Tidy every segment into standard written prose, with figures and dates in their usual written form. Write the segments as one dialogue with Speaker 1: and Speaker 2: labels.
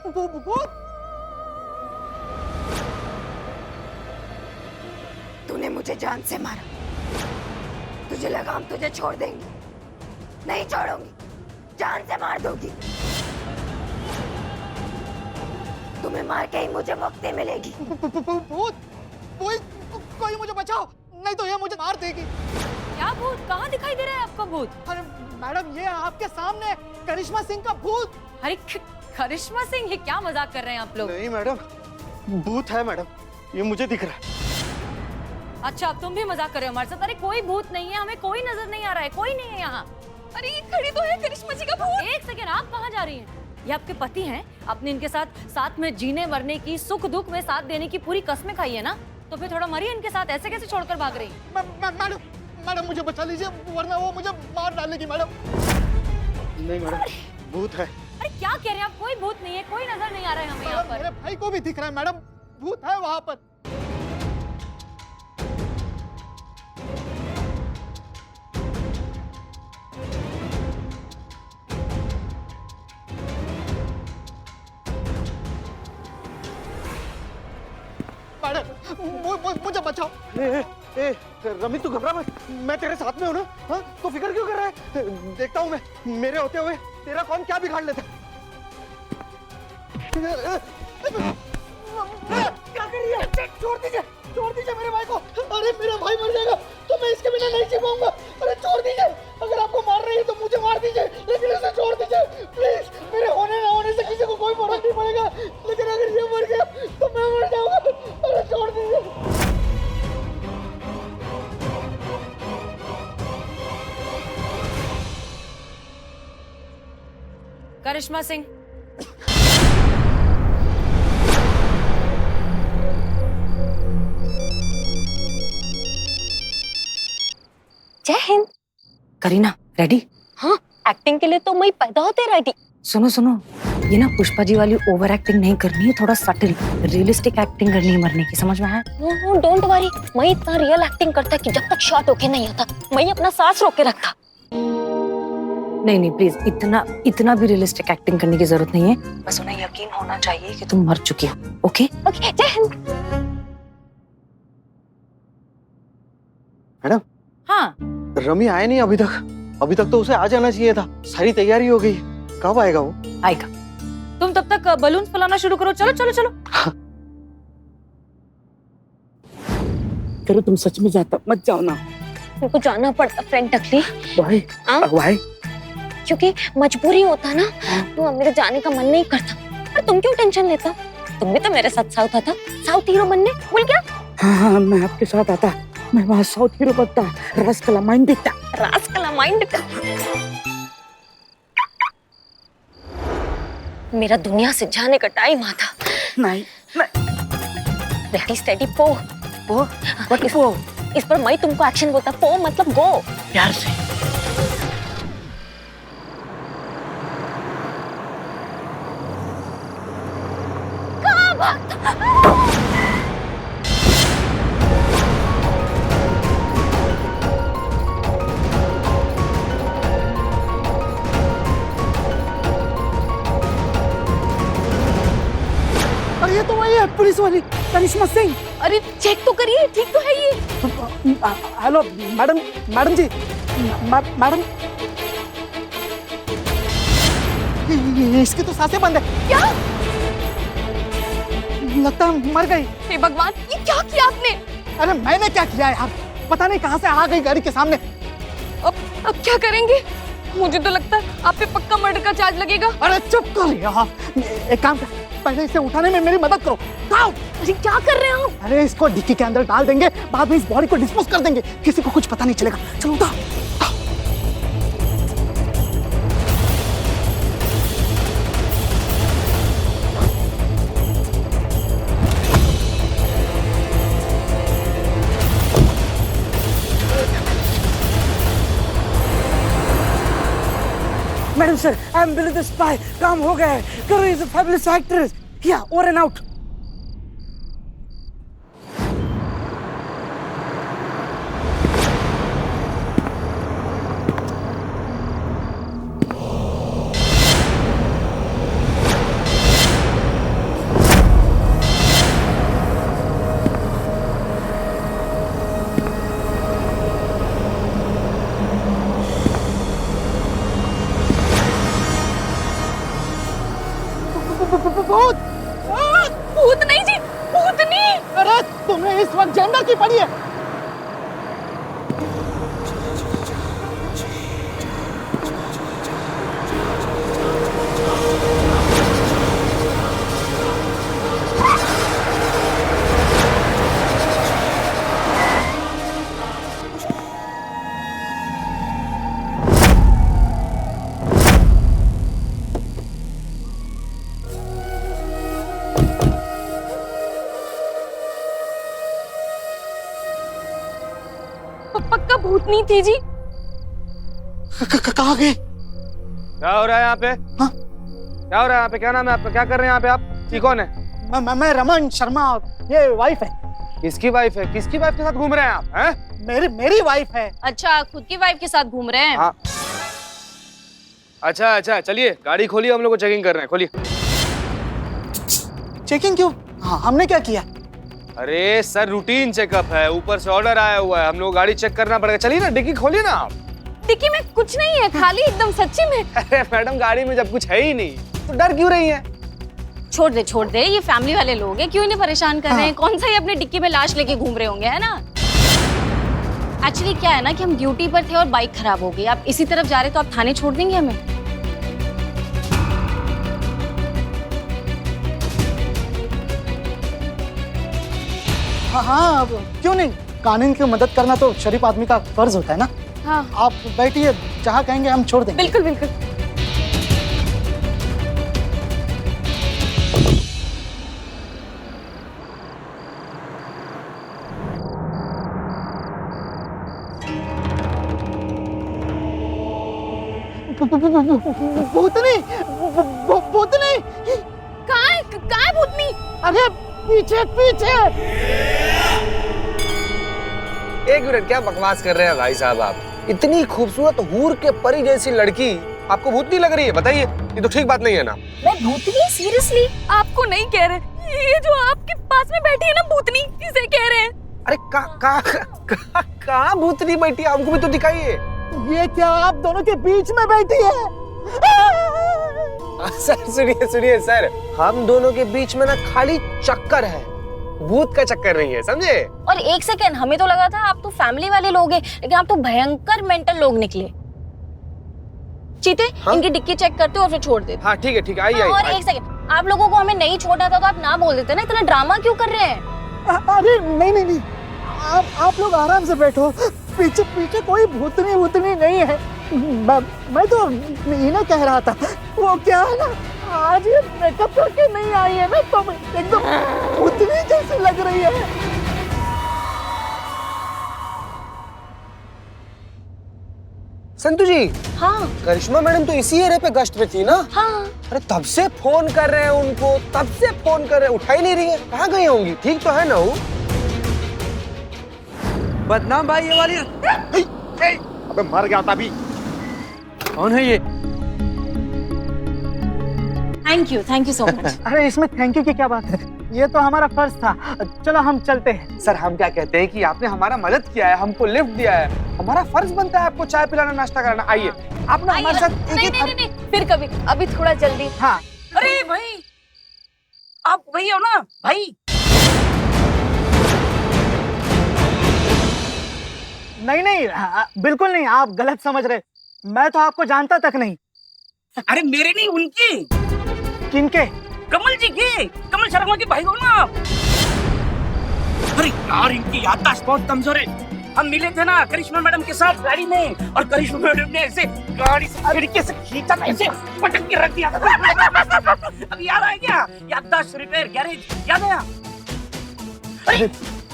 Speaker 1: भूत?
Speaker 2: तूने मुझे जान से मारा, तुझे लगा हम तुझे छोड़ देंगे? नहीं छोड़ूंगी, जान से मार दूंगी। तुम्हें मार के ही मुझे मुक्ति मिलेगी।
Speaker 1: भूत, कोई मुझे बचाओ, नहीं तो ये मुझे मार देगी।
Speaker 3: क्या भूत? कहाँ दिखाई दे रहा है आपका भूत?
Speaker 1: अरे मैडम, ये आपके सामने करिश्मा सिंह का भूत।
Speaker 3: अरे करिश्मा सिंह, ये क्या मजाक कर रहे हैं आप लोग?
Speaker 1: नहीं मैडम, भूत है मैडम, ये मुझे दिख रहा है।
Speaker 3: अच्छा, अब तुम भी मजाक कर रहे हो हमारे साथ? अरे कोई भूत नहीं है, हमें कोई नजर नहीं आ रहा है, कोई नहीं है यहाँ। अरे ये खड़ी तो है करिश्मा जी का भूत। एक सेकेंड, आप कहाँ जा रही हैं? ये आपके पति हैं, आपने इनके साथ में जीने मरने की, सुख दुख में साथ देने की पूरी कसमें खाई है ना, तो फिर थोड़ा मरिए इनके साथ, ऐसे कैसे छोड़कर भाग रही?
Speaker 1: मैडम मुझे बचा लीजिए, वरना वो मुझे मार डालेगी मैडम। नहीं मैडम, भूत है।
Speaker 3: अरे क्या कह रहे हैं आप? कोई भूत नहीं है, कोई नजर नहीं आ रहा है हमें यहाँ पर।
Speaker 1: मेरे भाई को भी दिख रहा है मैडम, भूत है वहाँ पर। मैडम मुझे बचाओ। ए, रमी तू घबरा मत, मैं तेरे साथ में हूँ ना। हाँ, तो फिक्र क्यों कर रहा है? देखता हूँ मैं, मेरे होते हुए तेरा कौन क्या बिगाड़ लेता। क्या कर रही है? छोड़ दीजिए मेरे भाई को। अरे मेरा भाई मर जाएगा तो मैं इसके बिना नहीं जी पाऊंगा। अरे छोड़ दीजिए, अगर आपको मार रही है तो मुझे मार दीजिए, लेकिन इसे छोड़ दीजिए प्लीज। मेरे होने ना होने से किसी को कोई फर्क नहीं पड़ेगा, लेकिन अगर ये मर गया तो मैं मर जाऊंगा। अरे छोड़ दीजिए।
Speaker 3: करिश्मा सिंह,
Speaker 4: जय हिंद।
Speaker 3: करीना रेडी?
Speaker 4: हाँ, एक्टिंग के लिए तो मैं पैदा होते रेडी।
Speaker 3: सुनो सुनो, ये ना पुष्पा जी वाली ओवर एक्टिंग नहीं करनी है, थोड़ा सटल रियलिस्टिक एक्टिंग करनी है मरने की, समझ में आया?
Speaker 4: नो डोंट वरी, मैं इतना रियल एक्टिंग करता कि जब तक शॉट होके नहीं आता मैं अपना सांस रोक के रखता।
Speaker 3: नहीं नहीं प्लीज, इतना भी रियलिस्टिक एक्टिंग करने की जरूरत नहीं है, बस उन्हें यकीन होना चाहिए कि तुम मर चुकी हो। ओके
Speaker 4: ओके, जय हिंद।
Speaker 1: मैडम,
Speaker 3: हाँ,
Speaker 1: रमी आया नहीं अभी तक तो उसे आ जाना चाहिए था। सारी तैयारी हो गई, कब आएगा वो?
Speaker 3: आएगा। तुम तब तक बलून फुलाना शुरू करो। चलो चलो चलो।
Speaker 5: करो, तुम सच में जाता मत जाओ ना।
Speaker 4: उनको जाना पड़ता फ्रेंड टकली।
Speaker 5: भाई, भाई,
Speaker 4: क्योंकि मजबूरी होता ना, तो मेरे जाने का मन नहीं करता। पर तुम क्यों टेंशन लेता? तुम भी तो मेरे साथ साउथ आता, साउथ हीरो बनने, भूल गया?
Speaker 5: हाँ, मैं आपके साथ आता, मैं वहाँ साउथ हीरो बनता, रास्कला माइंड दिखता।
Speaker 4: रास्कला माइंड का मेरा दुनिया से जाने का टाइम आता।
Speaker 5: नहीं,
Speaker 4: रेडी स्टेडी पो। इस पर मैं तुमको एक्शन बोलता, पो मतलब गो।
Speaker 5: प्यार से।
Speaker 4: कहाँ भागता?
Speaker 5: अरे ये तो वही है, पुलिस वाली करिश्मा सिंह।
Speaker 4: अरे चेक तो करिए, ठीक तो है ये।
Speaker 5: हेलो मैडम जी, मैडम,
Speaker 1: इसकी तो सांसें बंद है।
Speaker 4: क्या?
Speaker 1: लगता है मर गई।
Speaker 4: हे भगवान, ये क्या किया आपने?
Speaker 1: अरे मैंने क्या किया यार, पता नहीं कहां से आ गई गाड़ी के सामने।
Speaker 4: अब क्या करेंगे? मुझे तो लगता है आप पे पक्का मर्डर का चार्ज लगेगा।
Speaker 1: अरे चुप कर यार, एक काम कर, पहले इसे उठाने में मेरी मदद करो।
Speaker 4: अरे क्या कर रहे हैं आप?
Speaker 1: अरे इसको डिक्की के अंदर डाल देंगे, बाद में इस बॉडी को डिस्पोज कर देंगे, किसी को कुछ पता नहीं चलेगा। चलो उठाओ।
Speaker 5: Madam sir, I am Billy the spy, काम हो गया है। करो, इज अ फैबुलस एक्ट्रेस। या ओवर एंड आउट।
Speaker 1: इस वक्त जेंडर की पड़ी है।
Speaker 4: पक्का भूतनी थी जी।
Speaker 1: कहाँ गए?
Speaker 6: क्या हो रहा है यहाँ पे?
Speaker 1: हाँ?
Speaker 6: क्या हो रहा है यहाँ पे? क्या नाम है आपका? क्या कर रहे हैं यहाँ पे आप? ये कौन है?
Speaker 1: मैं रमन शर्मा, ये वाइफ है।
Speaker 6: किसकी वाइफ है? किसकी वाइफ के साथ घूम रहे हैं आप? हैं?
Speaker 1: मेरी वाइफ है।
Speaker 3: अच्छा, खुद की वाइफ के साथ घूम रहे हैं?
Speaker 6: हाँ। अच्छा, चलिए गाड़ी खोलिए, हम लोग को चेकिंग कर रहे हैं। खोलिए।
Speaker 1: चेकिंग क्यों? हाँ, हमने क्या किया?
Speaker 6: अरे सर, रूटीन चेकअप है, ऊपर से ऑर्डर आया हुआ है, हम लोग गाड़ी चेक करना पड़ेगा। चलिए ना, डिक्की खोलिए ना आप।
Speaker 3: डिक्की में कुछ नहीं है, खाली एकदम सच्ची में।
Speaker 6: अरे मैडम, गाड़ी में जब कुछ है ही नहीं तो डर क्यों रही है?
Speaker 3: छोड़ दे, ये फैमिली वाले लोग हैं, क्यों इन्हें परेशान कर रहे हैं? कौन सा ये अपने डिक्की में लाश लेके घूम रहे होंगे, है ना? एक्चुअली क्या है ना कि हम ड्यूटी पर थे और बाइक खराब हो गई। आप इसी तरफ जा रहे तो आप थाने छोड़ देंगे हमें?
Speaker 1: हाँ, क्यों नहीं, कानून की मदद करना तो शरीफ आदमी का फर्ज होता है ना।
Speaker 3: हाँ,
Speaker 1: आप बैठिए, जहाँ कहेंगे हम छोड़ देंगे।
Speaker 3: बिल्कुल बिल्कुल।
Speaker 1: भूतनी, भूतनी,
Speaker 3: कहाँ है भूतनी?
Speaker 1: अरे पीछे पीछे।
Speaker 6: एक मिनट, क्या बकवास कर रहे हैं भाई साहब आप? इतनी खूबसूरत हूर के परी जैसी लड़की आपको भूतनी लग रही है? बताइए, ये तो ठीक बात नहीं है ना।
Speaker 3: मैं भूतनी? सीरियसली? आपको नहीं कह रहे, ये जो आपके पास में बैठी है ना भूतनी, इसे कह रहे हैं।
Speaker 6: अरे कहाँ भूतनी बैठी है? हमको भी तो दिखाइए।
Speaker 1: ये क्या आप दोनों के बीच में बैठी है?
Speaker 6: सर सुनिए सर, हम दोनों के बीच में ना खाली चक्कर है, भूत का चक्कर नहीं है, समझे?
Speaker 4: और एक सेकेंड, हमें तो लगा था आप तो फैमिली वाले लोग हैं, लेकिन आप तो भयंकर मेंटल लोग निकले। चीते,
Speaker 6: हाँ?
Speaker 4: इनकी डिक्की चेक करते हो और फिर छोड़ देते।
Speaker 6: हाँ ठीक है, आइए
Speaker 4: और
Speaker 6: आइए।
Speaker 4: एक सेकेंड, आप लोगों को हमें नहीं छोड़ना था तो आप ना बोल देते ना, इतना ड्रामा क्यों कर रहे हैं?
Speaker 1: अरे नहीं, आप लोग आराम से बैठो। पीछे पीछे कोई भूतनी नहीं है। मैं तो इन्हें कह रहा था, वो क्या है ना, आज ये मेकअप करके नहीं आई है ना, तो एकदम भूतनी जैसी लग रही है।
Speaker 6: संतु जी,
Speaker 4: हाँ
Speaker 6: करिश्मा मैडम तो इसी एरिया पे गश्त में थी ना?
Speaker 4: हाँ।
Speaker 6: अरे तब से फोन कर रहे हैं उनको, तब से फोन कर रहे हैं, उठा ही नहीं रही है। कहाँ गई होंगी? ठीक तो है ना वो?
Speaker 5: बदनाम भाई ये वाली।
Speaker 6: अबे मर गया था अभी।
Speaker 5: कौन है ये?
Speaker 3: Thank you so much.
Speaker 1: अरे इसमें थैंक यू की क्या बात है, ये तो हमारा फर्ज था। चलो हम चलते हैं।
Speaker 6: सर, हम क्या कहते हैं कि आपने हमारा मदद किया है, हमको लिफ्ट दिया है, हमारा फर्ज बनता है आपको चाय पिलाना, नाश्ता कराना। आइए, आप ना हमारे साथ
Speaker 3: नहीं, फिर कभी, अभी थोड़ा जल्दी।
Speaker 1: हाँ।
Speaker 5: अरे भाई, आप वही हो ना भाई?
Speaker 1: नहीं, बिल्कुल नहीं, आप गलत समझ रहे। मैं तो आपको जानता तक नहीं।
Speaker 5: अरे मेरे नहीं, उनके।
Speaker 1: किनके?
Speaker 5: कमल जी के, कमल शर्मा के भाई हो ना आप? अरे यार, इनकी याददाश्त बहुत कमजोर है। हम मिले थे ना करिश्मा मैडम के साथ गाड़ी में, और करिश्मा मैडम ने ऐसे गाड़ी से खिड़की से खींचा था, ऐसे पटक के रख दिया था। अब याद आया क्या? याददाश्त रिपेयर गैरेज याद आया? अरे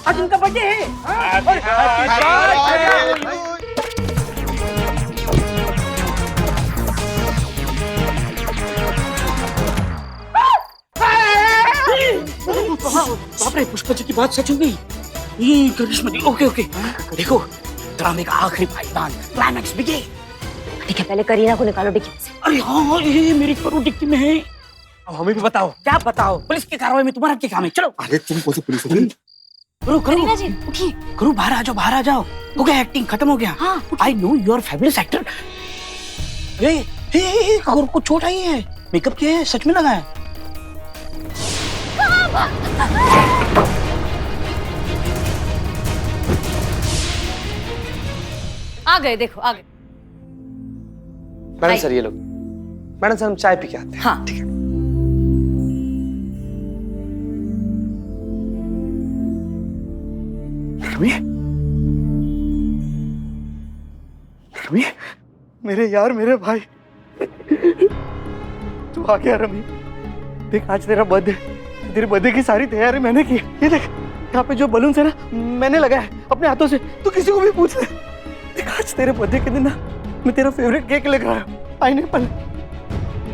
Speaker 5: आज उनका बर्थडे है। बाप रे, पुष्पा जी की बात सच हो गई। ये करिश्मा जी, ओके। देखो, ड्रामे का आखिरी पायदान, क्लाइमैक्स बिगे।
Speaker 4: ठीक है, पहले करीना को निकालो डिक्की में से।
Speaker 5: अरे हाँ, ये मेरी करो डिक्की में है। अब हमें भी बताओ। क्या बताओ? पुलिस की कार्रवाई में तुम्हारा क्या काम है? चलो।
Speaker 6: अरे तुम कौन सी पुलिस हो?
Speaker 5: करो
Speaker 4: करीना जी उठिए।
Speaker 5: करो, बाहर आ जाओ। हो गया, एक्टिंग खत्म हो गया।
Speaker 4: हाँ,
Speaker 5: I know you are fabulous actor. और को चोट आई है, मेकअप किया है, सच में लगा है।
Speaker 3: आ गए, देखो आ गए।
Speaker 6: मैडम
Speaker 3: आई।
Speaker 6: सर ये लोग, मैडम सर हम चाय पी के आते हैं।
Speaker 3: हाँ
Speaker 6: ठीक है।
Speaker 1: रवि, रवि, मेरे यार, मेरे भाई, तू आ गया रवि। देख आज तेरा बर्थडे, तेरे बर्थडे की सारी तैयारी मैंने की। ये देख यहाँ पे जो बलून है ना, मैंने लगाया है अपने हाथों से। तू किसी को भी पूछ ले। देख आज तेरे बर्थडे के दिन ना मैं तेरा फेवरेट केक लेकर आया हूँ, पाइनएप्पल।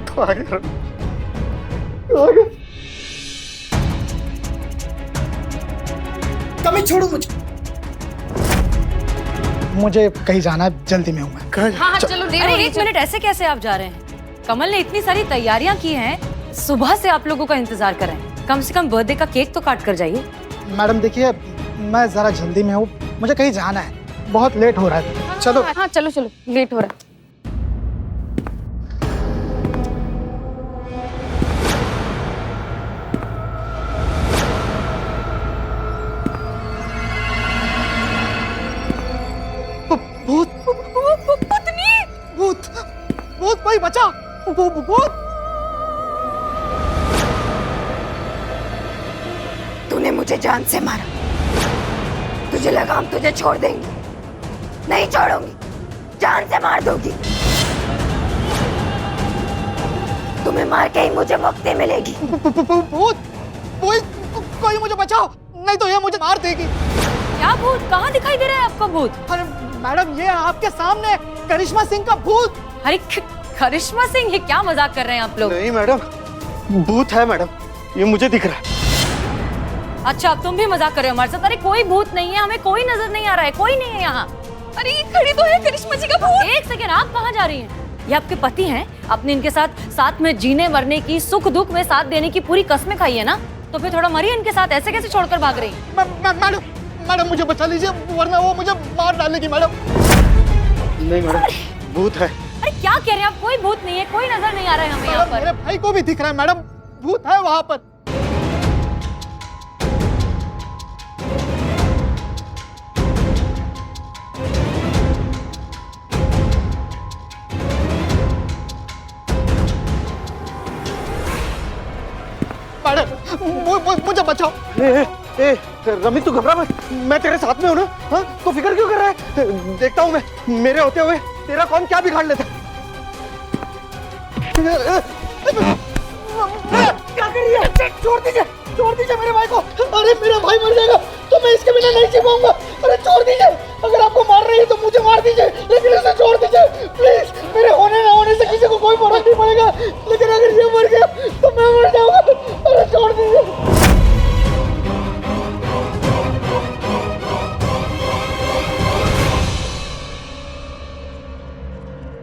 Speaker 1: तो आ गया रवि, आ गया। कमी छोड़ो मुझे कहीं जाना है, जल्दी में हूँ मैं।
Speaker 3: हाँ, चलो अरे एक मिनट, ऐसे कैसे आप जा रहे हैं? कमल ने इतनी सारी तैयारियां की हैं, सुबह से आप लोगों का इंतजार कर रहे हैं। कम से कम बर्थडे का केक तो काट कर जाइए।
Speaker 1: मैडम देखिए, मैं जरा जल्दी में हूँ, मुझे कहीं जाना है, बहुत लेट हो रहा है। चलो।
Speaker 2: हाँ चलो चलो, लेट हो रहा है।
Speaker 1: भूत, भूत, भूत भाई बचा, भूत।
Speaker 2: तूने मुझे जान से मारा, तुझे लगा हम तुझे छोड़ देंगे? नहीं छोड़ूंगी, जान से मार दूंगी। तुम्हें मार के ही मुझे मुक्ति मिलेगी।
Speaker 1: भूत, कोई मुझे बचाओ, नहीं तो ये मुझे मार देगी।
Speaker 3: क्या भूत? कहाँ दिखाई दे रहा है आपका भूत?
Speaker 1: अरे मैडम, ये आपके सामने करिश्मा सिंह का भूत।
Speaker 3: अरे करिश्मा सिंह, ये क्या मजाक कर रहे हैं आप लोग?
Speaker 1: नहीं मैडम, भूत है मैडम, ये मुझे दिख रहा है।
Speaker 3: अच्छा, अब तुम भी मजाक कर रहे हो हमारे साथ? अरे कोई भूत नहीं है, हमें कोई नजर नहीं आ रहा है, कोई नहीं है यहाँ। अरे ये खड़ी तो है करिश्मा जी का भूत। एक सेकेंड, आप कहाँ जा रही हैं? ये आपके पति हैं, आपने इनके साथ में जीने मरने की, सुख दुख में साथ देने की पूरी कसमें खाई है ना, तो फिर थोड़ा मरिए इनके साथ। ऐसे कैसे छोड़कर भाग रही?
Speaker 1: मैडम, मैडम मुझे बचा लीजिए, वरना वो मुझे मार डालेगी मैडम। नहीं मैडम, भूत है।
Speaker 3: अरे क्या कह रहे हैं आप? कोई भूत नहीं है, कोई नजर नहीं आ रहा है हमें यहाँ पर।
Speaker 1: मेरे भाई को भी दिख रहा है मैडम, भूत है वहाँ पर। मैडम मुझे बचाओ। ए, रमी तू घबरा मत, मैं तेरे साथ में हूँ ना। हाँ, तो फिक्र क्यों कर रहा है? देखता हूँ मैं, मेरे होते हुए तेरा कौन क्या बिगाड़ लेता। क्या कर रही है? छोड़ दीजिए मेरे भाई को। अरे मेरा भाई मर जाएगा तो मैं इसके बिना नहीं जी पाऊंगा। अरे छोड़ दीजिए, अगर आपको मार रही है तो मुझे मार दीजिए, लेकिन इसे छोड़ दीजिए प्लीज। मेरे होने ना होने से किसी को कोई फर्क नहीं पड़ेगा, लेकिन अगर ये मर गया तो मैं मर जाऊंगा। अरे छोड़ दीजिए।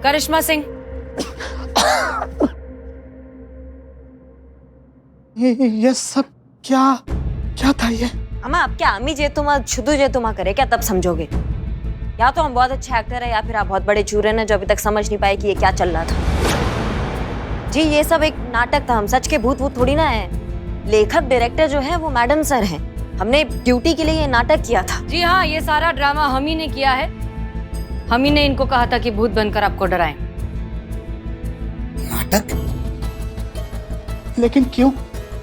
Speaker 3: करिश्मा सिंह,
Speaker 1: ये सब क्या था ये?
Speaker 4: अम्मा, आपके आमी जे तुम शुद्ध जे तुम करे क्या तब समझोगे? या तो हम बहुत अच्छे एक्टर है, या फिर आप बहुत बड़े चूरन हैं जो अभी तक समझ नहीं पाए कि ये क्या चल रहा था। जी ये सब एक नाटक था, हम सच के भूत वूत थोड़ी ना है। लेखक डायरेक्टर जो है वो मैडम सर हैं, हमने ड्यूटी के लिए ये नाटक किया था।
Speaker 3: जी हाँ, ये सारा ड्रामा हम ही ने किया है। हम ही ने इनको कहा था कि भूत बनकर आपको डराएं।
Speaker 1: नाटक? लेकिन क्यों?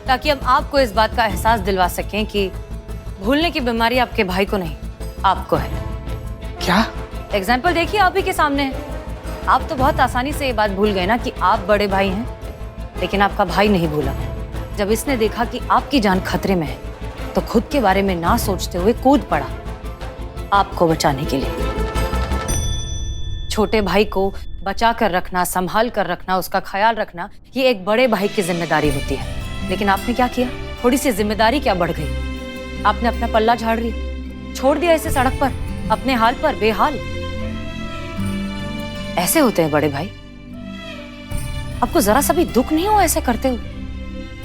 Speaker 3: ताकि हम आपको इस बात का एहसास दिलवा सकें कि भूलने की बीमारी आपके भाई को नहीं, आपको है।
Speaker 1: क्या?
Speaker 3: एग्जाम्पल देखिए, आप ही के सामने है। आप तो बहुत आसानी से ये बात भूल गए ना कि आप बड़े भाई हैं, लेकिन आपका भाई नहीं भूला। जब इसने देखा कि आपकी जान खतरे में है तो खुद के बारे में ना सोचते हुए कूद पड़ा आपको बचाने के लिए। छोटे भाई को बचा कर रखना, संभाल कर रखना, उसका ख्याल रखना, ये एक बड़े भाई की जिम्मेदारी होती है। लेकिन आपने क्या किया? थोड़ी सी जिम्मेदारी क्या बढ़ गई? आपने अपना पल्ला झाड़ लिया, छोड़ दिया इसे सड़क पर, अपने हाल पर बेहाल। ऐसे होते हैं बड़े भाई। आपको जरा सा भी दुख नहीं हुआ ऐसे करते हुए?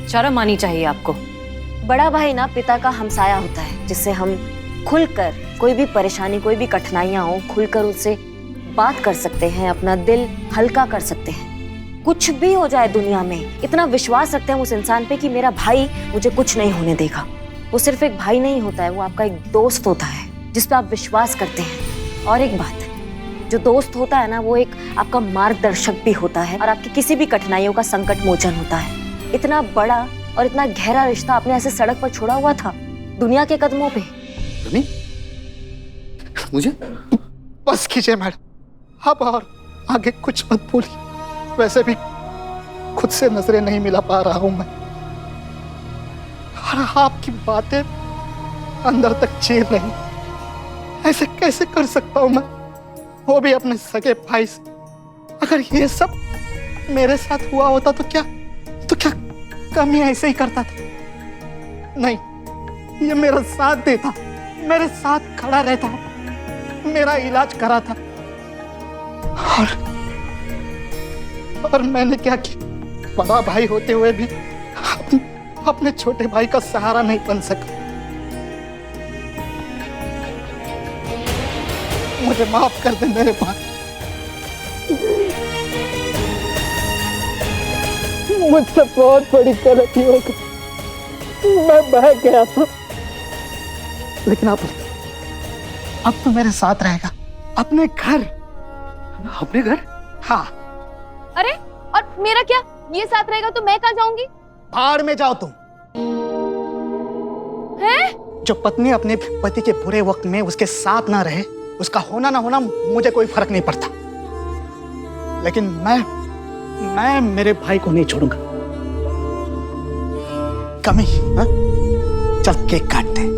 Speaker 3: शर्म आनी चाहिए आपको।
Speaker 4: बड़ा भाई ना पिता का हमसाया होता है, जिससे हम खुलकर कोई भी परेशानी, कोई भी कठिनाइयां हो, खुलकर उससे बात कर सकते हैं, अपना दिल हल्का कर सकते हैं। कुछ भी हो जाए दुनिया में, इतना विश्वास रखते हैं उस इंसान पे कि मेरा भाई मुझे कुछ नहीं होने देगा। वो सिर्फ एक भाई नहीं होता है, वो आपका एक दोस्त होता है जिस पे आप विश्वास करते हैं। और एक बात, जो दोस्त होता है ना वो एक आपका मार्गदर्शक भी होता है और आपकी किसी भी कठिनाइयों का संकट मोचन होता है। इतना बड़ा और इतना गहरा रिश्ता आपने ऐसे सड़क पर छोड़ा हुआ था दुनिया के कदमों पे।
Speaker 6: रमी, मुझे
Speaker 1: बस कीजिए मैडम, अब और आगे कुछ मत बोलिए। वैसे भी खुद से नजरें नहीं मिला पा रहा हूं मैं, और आपकी बातें अंदर तक चीर रही। ऐसे कैसे कर सकता हूं मैं, वो भी अपने सगे भाई से। अगर ये सब मेरे साथ हुआ होता तो क्या कमी ऐसे ही करता था? नहीं, ये मेरा साथ देता, मेरे साथ खड़ा रहता, मेरा इलाज करा था। और मैंने क्या किया? बड़ा भाई होते हुए भी अपने छोटे भाई का सहारा नहीं बन सका। मुझे माफ कर दे मेरे भाई, मुझसे बहुत बड़ी गलती हो गई। मैं बह गया था, लेकिन अब तो मेरे साथ रहेगा अपने घर।
Speaker 6: अपने घर?
Speaker 1: हाँ।
Speaker 7: अरे और मेरा क्या? ये साथ रहेगा तो मैं कहाँ जाऊंगी?
Speaker 1: भाड़ में जाओ तुम।
Speaker 7: हैं?
Speaker 1: जो पत्नी अपने पति के बुरे वक्त में उसके साथ ना रहे, उसका होना ना होना मुझे कोई फर्क नहीं पड़ता, लेकिन मैं मेरे भाई को नहीं छोड़ूंगा। कमी, हाँ? चल केक काटते हैं।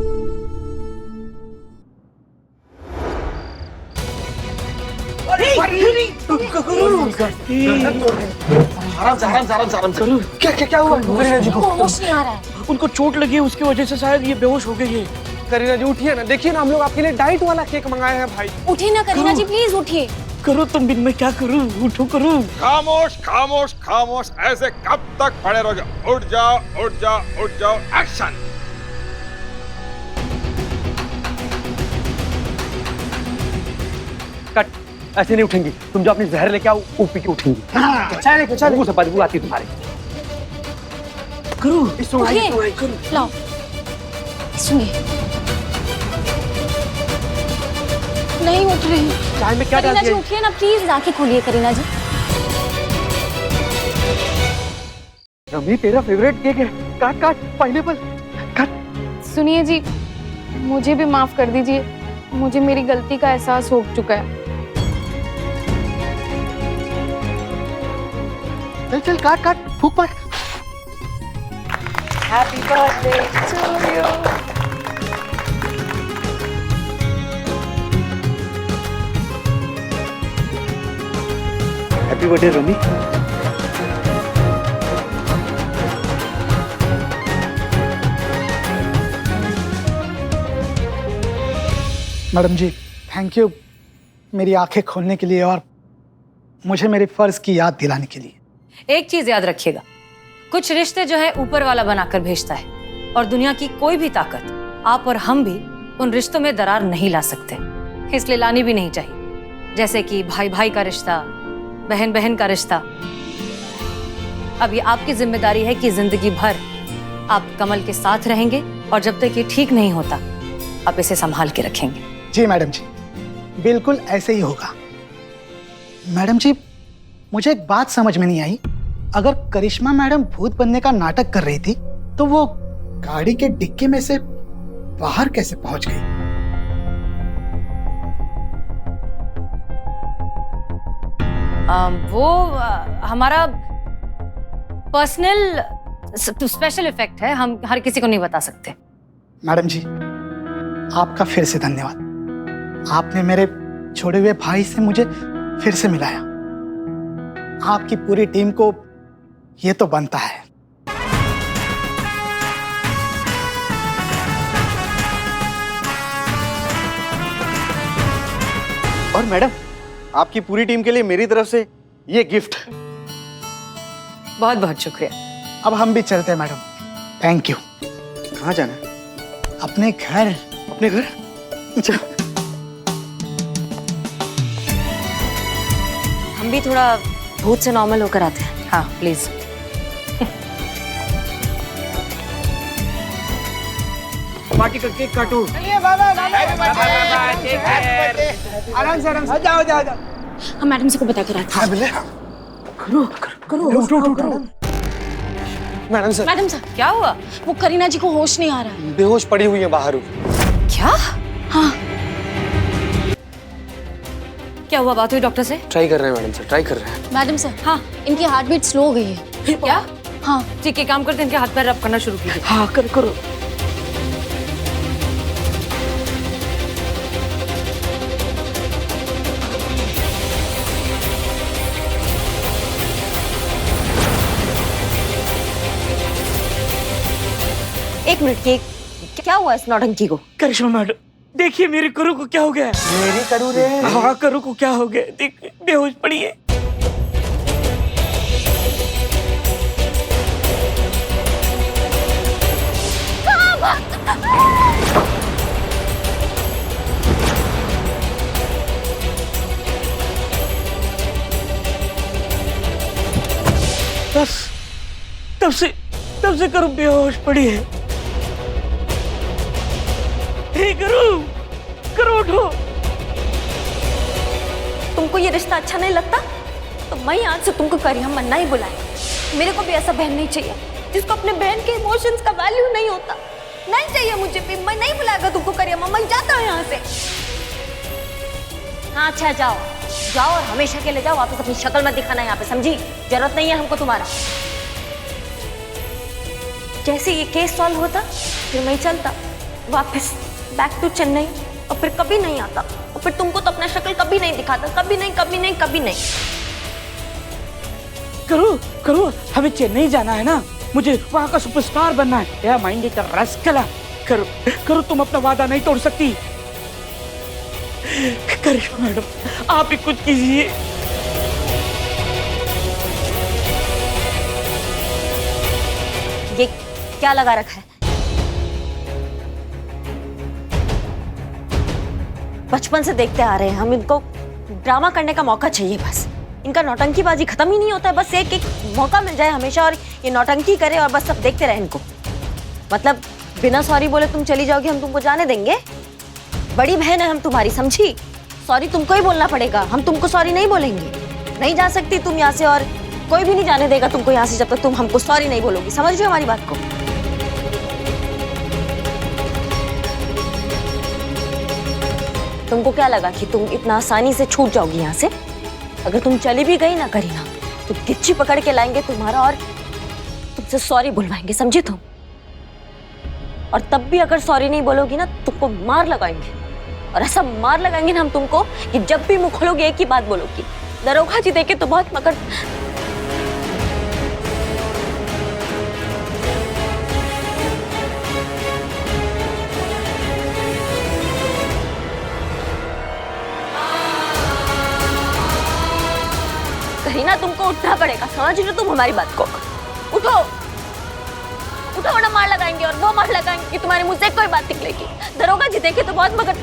Speaker 6: क्या हुआ करीना जी को?
Speaker 4: होश नहीं आ रहा है।
Speaker 5: उनको चोट लगी है, उसकी वजह से शायद ये बेहोश हो गई है।
Speaker 6: करीना जी उठिए ना, देखिए ना हम लोग आपके लिए डाइट वाला केक मंगाए हैं भाई।
Speaker 7: उठिए ना करीना जी, प्लीज उठिए।
Speaker 5: करो तुम, बिन मैं क्या करूं? उठो करो।
Speaker 8: खामोश खामोश खामोश, ऐसे कब तक पड़े रहोगे? उठ जाओ उठ जाओ उठ जाओ, एक्शन।
Speaker 6: कट, ऐसे नहीं उठेंगी। तुम जो अपनी जहर लेके आओ वो पी के उठेंगी। चलो से बदबू आती है तुम्हारे।
Speaker 5: करो
Speaker 7: उठिए, लाओ सुनिए। नहीं उठ रहे हैं।
Speaker 6: चाय में क्या डाल
Speaker 7: करीना जी
Speaker 6: दिया?
Speaker 7: उठिए ना प्लीज, आंखें खोलिए करीना जी।
Speaker 6: रमी तेरा फेवरेट केक है, काट काट, पाइनएप्पल काट।
Speaker 7: सुनिए जी, मुझे भी माफ कर दीजिए, मुझे मेरी गलती का एहसास हो चुका है।
Speaker 1: चल चल काट काट, फूक मार।
Speaker 4: Happy birthday to you.
Speaker 6: Happy birthday Rami.
Speaker 1: Madam ji thank you, मेरी आंखें खोलने के लिए और मुझे मेरे फर्ज की याद दिलाने के लिए।
Speaker 3: एक चीज याद रखिएगा, कुछ रिश्ते जो है ऊपर वाला बनाकर भेजता है, और दुनिया की कोई भी ताकत, आप और हम भी उन रिश्तों में दरार नहीं ला सकते, इसलिए लानी भी नहीं चाहिए। जैसे कि भाई भाई का रिश्ता, बहन बहन का रिश्ता। अब ये आपकी जिम्मेदारी है कि जिंदगी भर आप कमल के साथ रहेंगे, और जब तक ये ठीक नहीं होता आप इसे संभाल के रखेंगे।
Speaker 1: जी मैडम जी, बिल्कुल ऐसे ही होगा। मैडम जी मुझे एक बात समझ में नहीं आई, अगर करिश्मा मैडम भूत बनने का नाटक कर रही थी तो वो गाड़ी के डिक्की में से बाहर कैसे पहुंच गई?
Speaker 3: वो हमारा पर्सनल स्पेशल इफेक्ट है, हम हर किसी को नहीं बता सकते।
Speaker 1: मैडम जी आपका फिर से धन्यवाद, आपने मेरे छोड़े हुए भाई से मुझे फिर से मिलाया। आपकी पूरी टीम को ये तो बनता है।
Speaker 6: और मैडम आपकी पूरी टीम के लिए मेरी तरफ से ये गिफ्ट।
Speaker 3: बहुत बहुत शुक्रिया।
Speaker 1: अब हम भी चलते हैं मैडम, थैंक यू।
Speaker 6: कहाँ जाना है?
Speaker 1: अपने घर।
Speaker 6: अपने घर? अच्छा।
Speaker 4: हम भी थोड़ा भूत से नॉर्मल होकर आते हैं।
Speaker 3: हाँ प्लीज।
Speaker 5: पार्टी का केक काटो।
Speaker 1: चलिए बाबा
Speaker 6: आराम से आराम से।
Speaker 1: जाओ जाओ जाओ।
Speaker 7: हम मैडम से को बता कर आते
Speaker 6: हाँ बिल्ले करो। मैडम सर
Speaker 7: मैडम साहब
Speaker 3: क्या हुआ?
Speaker 7: वो करीना जी को होश नहीं आ रहा है।
Speaker 6: बेहोश पड़ी हुई है बाहर।
Speaker 3: क्या?
Speaker 7: हाँ
Speaker 3: क्या हुआ? बात हुई डॉक्टर से?
Speaker 6: ट्राई कर रहे हैं मैडम सर, ट्राई कर रहे हैं।
Speaker 7: मैडम सर,
Speaker 3: हाँ
Speaker 7: इनकी हार्ट बीट स्लो हो गई है।
Speaker 3: क्या?
Speaker 7: हाँ
Speaker 3: ठीक है, काम करते हैं, इनके हाथ पैर रब करना शुरू कीजिए।
Speaker 5: हाँ करो।
Speaker 4: एक मिनट, ये क्या हुआ इस नौटंकी को?
Speaker 5: करिश्मा मैडम, देखिए मेरे करू को क्या हो गया है।
Speaker 6: मेरी करू रे।
Speaker 5: हाँ करू को क्या हो गया, देख बेहोश पड़ी है। बस तब से करू बेहोश पड़ी है। हे करू उठो।
Speaker 4: तुमको ये रिश्ता अच्छा नहीं लगता तो मैं आज से तुमको करिया मन्ना ही बुलाएगा। मेरे को भी ऐसा बहन नहीं चाहिए जिसको अपने बहन के इमोशंस का वैल्यू नहीं होता। नहीं चाहिए मुझे भी। मैं नहीं बुलाएगा तुमको करिया। मैं जाता हूँ यहाँ से। हाँ अच्छा, जाओ और हमेशा के लिए जाओ। वापस अपनी शक्ल मत दिखाना यहाँ पे, समझी? जरूरत नहीं है हमको तुम्हारा। जैसे ये केस सॉल्व होता फिर मैं चलता वापस बैक टू चेन्नई और फिर कभी नहीं आता और फिर तुमको तो अपना शक्ल कभी नहीं दिखाता। कभी नहीं।
Speaker 5: करो हमें चेन्नई जाना है ना, मुझे वहाँ का सुपरस्टार बनना है। या माइंड इट रस्कला। करो तुम अपना वादा नहीं तोड़ सकती। करिश्मा मैडम आप ही कुछ कीजिए।
Speaker 4: ये क्या लगा रखा है? बचपन से देखते आ रहे हैं हम। इनको ड्रामा करने का मौका चाहिए बस। इनका नौटंकीबाजी खत्म ही नहीं होता है। बस एक मौका मिल जाए हमेशा और ये नौटंकी करे और बस सब देखते रहे इनको। मतलब बिना सॉरी बोले तुम चली जाओगी, हम तुमको जाने देंगे? बड़ी बहन है हम तुम्हारी, समझी? सॉरी तुमको ही बोलना पड़ेगा। हम तुमको सॉरी नहीं बोलेंगे। नहीं जा सकती तुम यहाँ से और कोई भी नहीं जाने देगा तुमको यहाँ से जब तक तुम हमको सॉरी नहीं बोलोगी। समझ रहे हो हमारी बात को? तुमको क्या लगा कि तुम इतना आसानी से छूट जाओगी यहाँ से? अगर तुम चली भी गई ना करीना तो गिच्ची पकड़ के लाएंगे तुम्हारा और तुमसे सॉरी बुलवाएंगे, समझे तुम? और तब भी अगर सॉरी नहीं बोलोगी ना तुमको मार लगाएंगे। और ऐसा मार लगाएंगे ना हम तुमको कि जब भी मुंह खोलोगे एक ही बात बोलोगी, दरोगा जी देखे तो बहुत मगर करीना तुमको उठना पड़ेगा। समझ रहे हो तुम हमारी बात को? उठो वरना मार लगाएंगे और वो मार लगाएंगे कि तुम्हारे मुंह से कोई बात निकलेगी। दरोगा जी देखे तो बहुत मगर